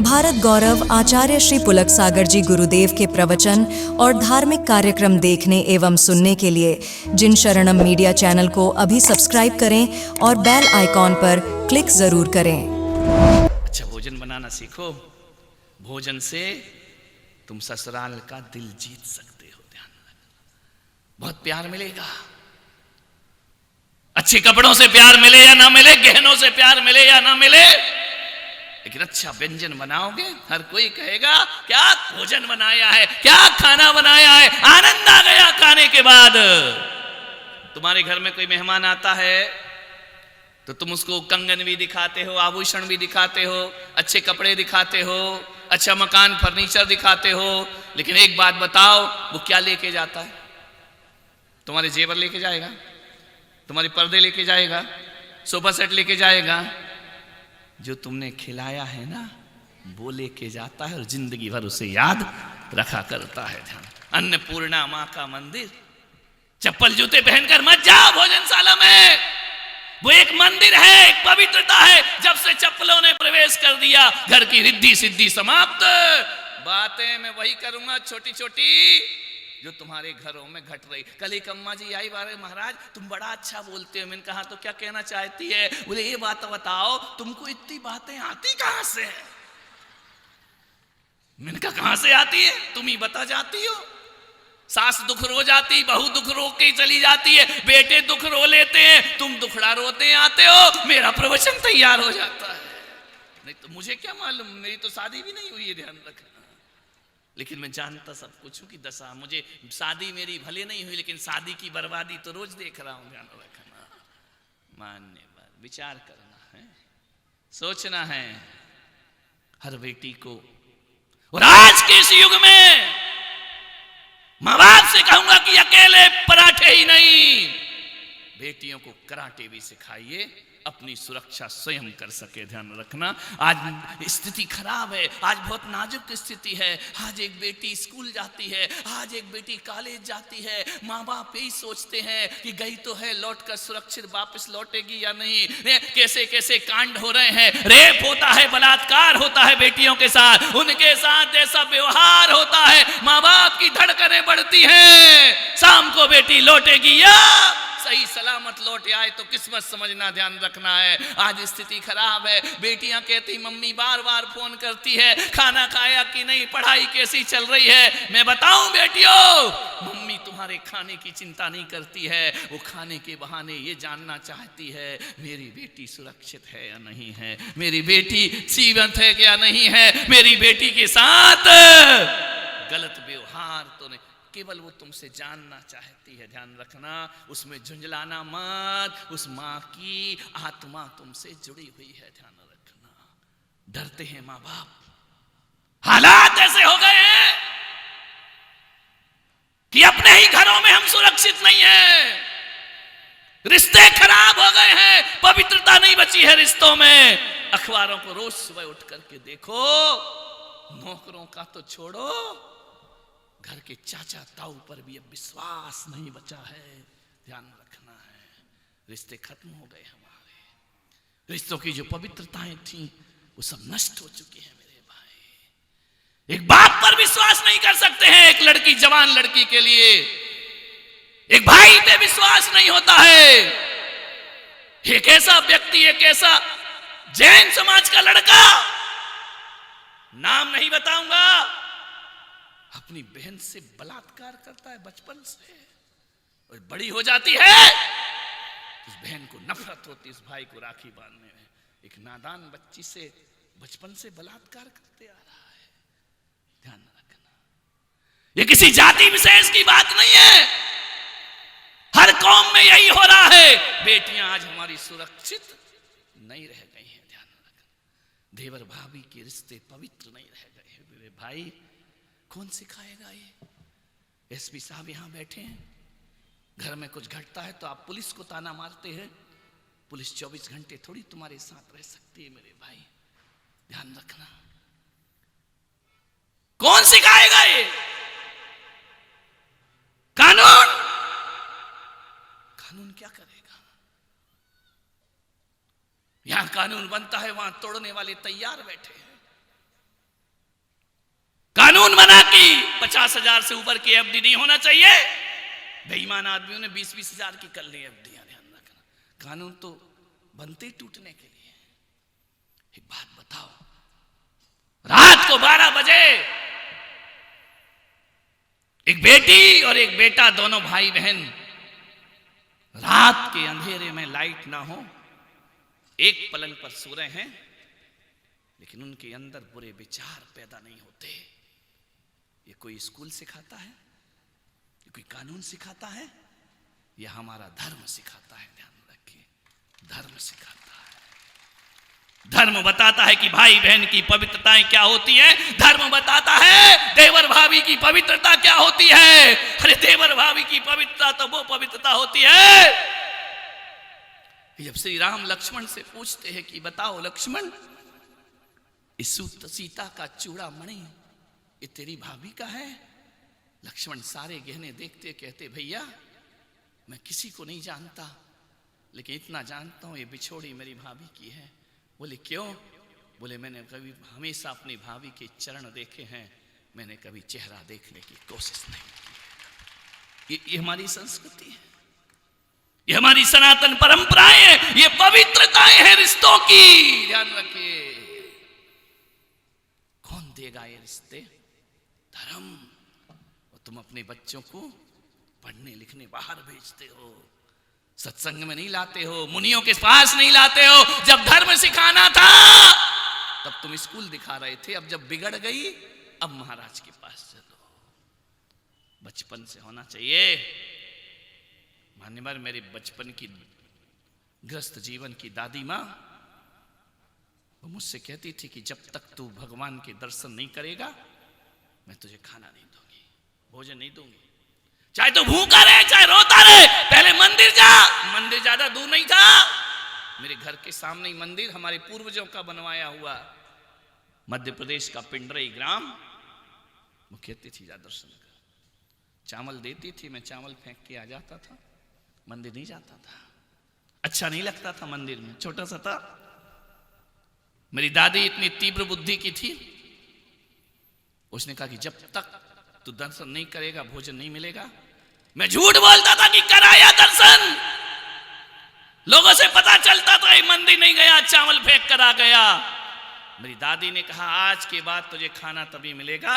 भारत गौरव आचार्य श्री पुलक सागर जी गुरुदेव के प्रवचन और धार्मिक कार्यक्रम देखने एवं सुनने के लिए जिन शरणम मीडिया चैनल को अभी सब्सक्राइब करें और बेल आइकॉन पर क्लिक जरूर करें। अच्छा, भोजन बनाना सीखो। भोजन से तुम ससुराल का दिल जीत सकते हो। ध्यान रखना, बहुत प्यार मिलेगा। अच्छे कपड़ों से प्यार मिले या ना मिले, गहनों से प्यार मिले या ना मिले, लेकिन अच्छा व्यंजन बनाओगे, हर कोई कहेगा क्या भोजन बनाया है, क्या खाना बनाया है। आनंद आ गया खाने के बाद। तुम्हारे घर में कोई मेहमान आता है तो तुम उसको कंगन भी दिखाते हो, आभूषण भी दिखाते हो, अच्छे कपड़े दिखाते हो, अच्छा मकान फर्नीचर दिखाते हो, लेकिन एक बात बताओ, वो क्या लेके जाता है? तुम्हारे जेवर लेके जाएगा, तुम्हारे पर्दे लेके जाएगा, सोफा सेट लेके जाएगा? जो तुमने खिलाया है ना, वो लेके जाता है और जिंदगी भर उसे याद रखा करता है। ध्यान, अन्नपूर्णा मां का मंदिर। चप्पल जूते पहनकर मत जाओ भोजनशाला में, वो एक मंदिर है, एक पवित्रता है। जब से चप्पलों ने प्रवेश कर दिया, घर की रिद्धि सिद्धि समाप्त। बातें मैं वही करूंगा छोटी छोटी जो तुम्हारे घरों में घट रही। कल एक अम्मा जी आई, बारे महाराज तुम बड़ा अच्छा बोलते हो। मैंने कहा तो क्या कहना चाहती है? बोले ये बात बताओ, तुमको इतनी बातें आती कहां से है? मैंने कहा कहां से आती है? तुम ही बता जाती हो। सास दुख रो जाती, बहू दुख रो के चली जाती है, बेटे दुख रो लेते हैं, तुम दुखड़ा रोते आते हो, मेरा प्रवचन तैयार हो जाता है। नहीं तो मुझे क्या मालूम, मेरी तो शादी भी नहीं हुई है, ध्यान रखना। लेकिन मैं जानता सब कुछ हूं कि दशा, मुझे शादी मेरी भले नहीं हुई, लेकिन शादी की बर्बादी तो रोज देख रहा हूं। ध्यान रखना, मानने पर विचार करना है, सोचना है हर बेटी को। और आज के इस युग में मां बाप से कहूंगा कि अकेले पराठे ही नहीं, बेटियों को कराटे भी सिखाइए, अपनी सुरक्षा स्वयं कर सके। ध्यान रखना, आज स्थिति खराब है, आज बहुत नाजुक स्थिति है। आज एक बेटी स्कूल जाती है, आज एक बेटी कॉलेज जाती है, माँ बाप यही सोचते हैं कि गई तो है, लौट कर सुरक्षित वापस लौटेगी या नहीं। कैसे कैसे कांड हो रहे हैं, रेप होता है, बलात्कार होता है बेटियों के साथ, उनके साथ ऐसा व्यवहार होता है, माँ बाप की धड़कनें बढ़ती हैं। शाम को बेटी लौटेगी या सही सलामत लौट आए तो किस्मत समझना। ध्यान रखना है, आज स्थिति खराब है। बेटियां कहती मम्मी बार बार फोन करती है, खाना खाया कि नहीं, पढ़ाई कैसी चल रही है। मैं बताऊं बेटियों, मम्मी तुम्हारे खाने की चिंता नहीं करती है, वो खाने के बहाने ये जानना चाहती है मेरी बेटी सुरक्षित है या नहीं है, मेरी बेटी जीवंत है या नहीं है, मेरी बेटी के साथ गलत व्यवहार तो नहीं। केवल वो तुमसे जानना चाहती है। ध्यान रखना, उसमें झुंझलाना मत, उस मां की आत्मा तुमसे जुड़ी हुई है। ध्यान रखना, डरते हैं मां बाप, हालात ऐसे हो गए हैं कि अपने ही घरों में हम सुरक्षित नहीं हैं, रिश्ते खराब हो गए हैं, पवित्रता नहीं बची है रिश्तों में। अखबारों को रोज सुबह उठ करके देखो, नौकरों का तो छोड़ो, घर के चाचा ताऊ पर भी अब विश्वास नहीं बचा है। ध्यान रखना है, रिश्ते खत्म हो गए हमारे, रिश्तों की जो पवित्रताएं थी वो सब नष्ट हो चुकी हैं मेरे भाई। एक बाप पर विश्वास नहीं कर सकते हैं, एक लड़की, जवान लड़की के लिए एक भाई पे विश्वास नहीं होता है। एक ऐसा व्यक्ति, एक ऐसा जैन समाज का लड़का, नाम नहीं बताऊंगा, अपनी बहन से बलात्कार करता है बचपन से, और बड़ी हो जाती है उस बहन को नफरत होती है उस भाई को राखी बांधने में। एक नादान बच्ची से बचपन से बलात्कार करते आ रहा है। ध्यान रखना, ये किसी जाति विशेष की बात नहीं है, हर कौम में यही हो रहा है। बेटियां आज हमारी सुरक्षित नहीं रह गई हैं। ध्यान रखना, देवर भाभी के रिश्ते पवित्र नहीं रह गए हैं मेरे भाई। कौन सिखाएगा ये? एसपी साहब यहां बैठे हैं, घर में कुछ घटता है तो आप पुलिस को ताना मारते हैं। पुलिस 24 घंटे थोड़ी तुम्हारे साथ रह सकती है मेरे भाई। ध्यान रखना, कौन सिखाएगा ये? कानून, कानून क्या करेगा? यहां कानून बनता है, वहां तोड़ने वाले तैयार बैठे हैं। कानून बना कि 50,000 से ऊपर की एफडी नहीं होना चाहिए। बेईमान आदमियों ने 20-20 हजार की कर ली एफडी। ध्यान रखना, कानून तो बनते ही टूटने के लिए। एक बात बताओ, रात को 12 बजे एक बेटी और एक बेटा, दोनों भाई बहन, रात के अंधेरे में लाइट ना हो, एक पलंग पर सो रहे हैं, लेकिन उनके अंदर बुरे विचार पैदा नहीं होते। ये कोई स्कूल सिखाता है? ये कोई कानून सिखाता है? यह हमारा धर्म सिखाता है। ध्यान रखिए, धर्म सिखाता है। धर्म बताता है कि भाई बहन की पवित्रताएं क्या होती है। धर्म बताता है देवर भाभी की पवित्रता क्या होती है। अरे देवर भाभी की पवित्रता तो वो पवित्रता होती है, जब श्री राम लक्ष्मण से पूछते हैं कि बताओ लक्ष्मण, इस सीता का चूड़ा मणि ये तेरी भाभी का है? लक्ष्मण सारे गहने देखते कहते भैया मैं किसी को नहीं जानता, लेकिन इतना जानता हूं ये बिछोड़ी मेरी भाभी की है। बोले क्यों? बोले मैंने कभी हमेशा अपनी भाभी के चरण देखे हैं, मैंने कभी चेहरा देखने की कोशिश नहीं की। ये हमारी संस्कृति है, ये हमारी सनातन परंपराएं हैं, ये पवित्रताएं हैं रिश्तों की। ध्यान रखिए, कौन देगा ये रिश्ते? धर्म। और तुम अपने बच्चों को पढ़ने लिखने बाहर भेजते हो, सत्संग में नहीं लाते हो, मुनियों के पास नहीं लाते हो। जब धर्म सिखाना था तब तुम स्कूल दिखा रहे थे, अब जब बिगड़ गई अब महाराज के पास चलो। बचपन से होना चाहिए। मान्यवर, मेरे बचपन की गृहस्थ जीवन की दादी माँ वो मुझसे कहती थी कि जब तक तू भगवान के दर्शन नहीं करेगा मैं तुझे खाना नहीं दूंगी, भोजन नहीं दूंगी, चाहे तो भूखा रहे चाहे रोता रहे, पहले मंदिर जा। मंदिर ज्यादा दूर नहीं था, मेरे घर के सामने ही मंदिर हमारे पूर्वजों का बनवाया हुआ, मध्य प्रदेश का पिंडरई ग्राम। वो कहती थी जा दर्शन कर। चावल देती थी, मैं चावल फेंक के आ जाता था, मंदिर नहीं जाता था, अच्छा नहीं लगता था मंदिर में, छोटा सा था। मेरी दादी इतनी तीव्र बुद्धि की थी, उसने कहा कि जब तक तू दर्शन नहीं करेगा भोजन नहीं मिलेगा। मैं झूठ बोलता था कि कराया दर्शन, लोगों से पता चलता था ये मंदिर नहीं गया, चावल फेंक कर आ गया। मेरी दादी ने कहा आज के बाद तुझे खाना तभी मिलेगा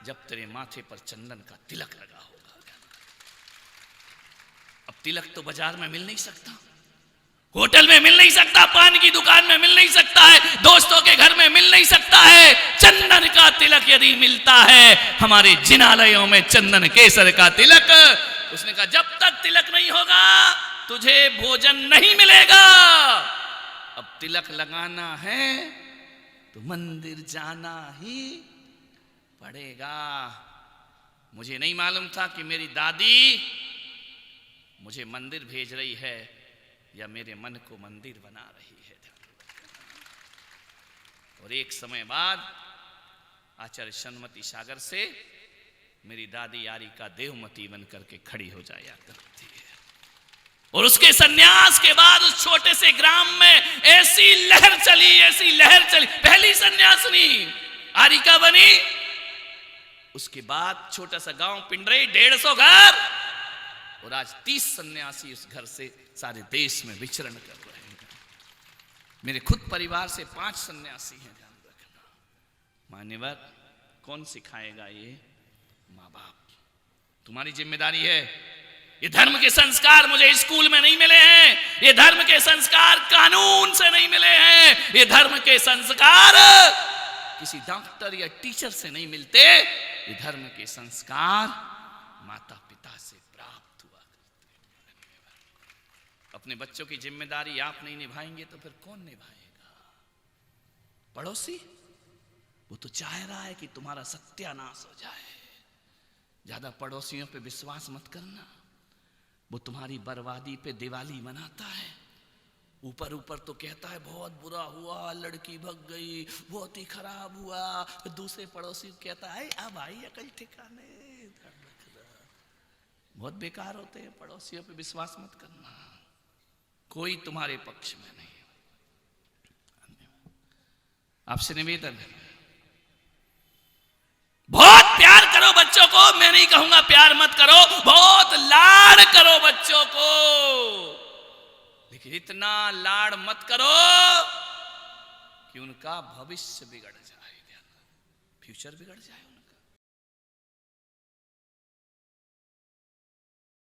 जब तेरे माथे पर चंदन का तिलक लगा होगा। अब तिलक तो बाजार में मिल नहीं सकता, होटल में मिल नहीं सकता, पान की दुकान में मिल नहीं सकता है, दोस्तों के घर में मिल नहीं सकता है। चंदन का तिलक यदि मिलता है हमारे जिनालयों में, चंदन केसर का तिलक। उसने कहा जब तक तिलक नहीं होगा तुझे भोजन नहीं मिलेगा। अब तिलक लगाना है तो मंदिर जाना ही पड़ेगा। मुझे नहीं मालूम था कि मेरी दादी मुझे मंदिर भेज रही है या मेरे मन को मंदिर बना रही है। और एक समय बाद आचार्य सन्मति सागर से मेरी दादी यारी का देवमती बन करके खड़ी हो जाया करती है। और उसके सन्यास के बाद उस छोटे से ग्राम में ऐसी लहर चली, ऐसी लहर चली। पहली सन्यासिनी आरिका बनी, उसके बाद छोटा सा गांव पिंडरई, 150 घर, और आज 30 सन्यासी उस घर से सारे देश में विचरण कर रहे हैं। मेरे खुद परिवार से 5 सन्यासी हैं, ध्यान रखना। मान्यवर, कौन सिखाएगा ये? माँ बाप। तुम्हारी जिम्मेदारी है। ये धर्म के संस्कार मुझे स्कूल में नहीं मिले हैं, ये धर्म के संस्कार कानून से नहीं मिले हैं, ये धर्म के संस्कार किसी डॉक्टर या टीचर से नहीं मिलते। ये धर्म के संस्कार माता पिता से प्राप्त हुआ करते हैं। अपने बच्चों की जिम्मेदारी आप नहीं निभाएंगे तो फिर कौन निभाएगा? पड़ोसी, वो तो चाह रहा है कि तुम्हारा सत्यानाश हो जाए। ज्यादा पड़ोसियों पे विश्वास मत करना, वो तुम्हारी बर्बादी पे दिवाली मनाता है। ऊपर ऊपर तो कहता है बहुत बुरा हुआ, लड़की भग गई, बहुत ही खराब हुआ। फिर दूसरे पड़ोसी को कहता है अब आई अकल ठिकाने। बहुत बेकार होते हैं पड़ोसियों पे विश्वास मत करना, कोई तुम्हारे पक्ष में नहीं। आपसे निवेदन है, बहुत प्यार करो बच्चों को, मैं नहीं कहूंगा प्यार मत करो, बहुत लाड़ करो बच्चों को, लेकिन इतना लाड़ मत करो कि उनका भविष्य बिगड़ जाए, फ्यूचर बिगड़ जाए उनका।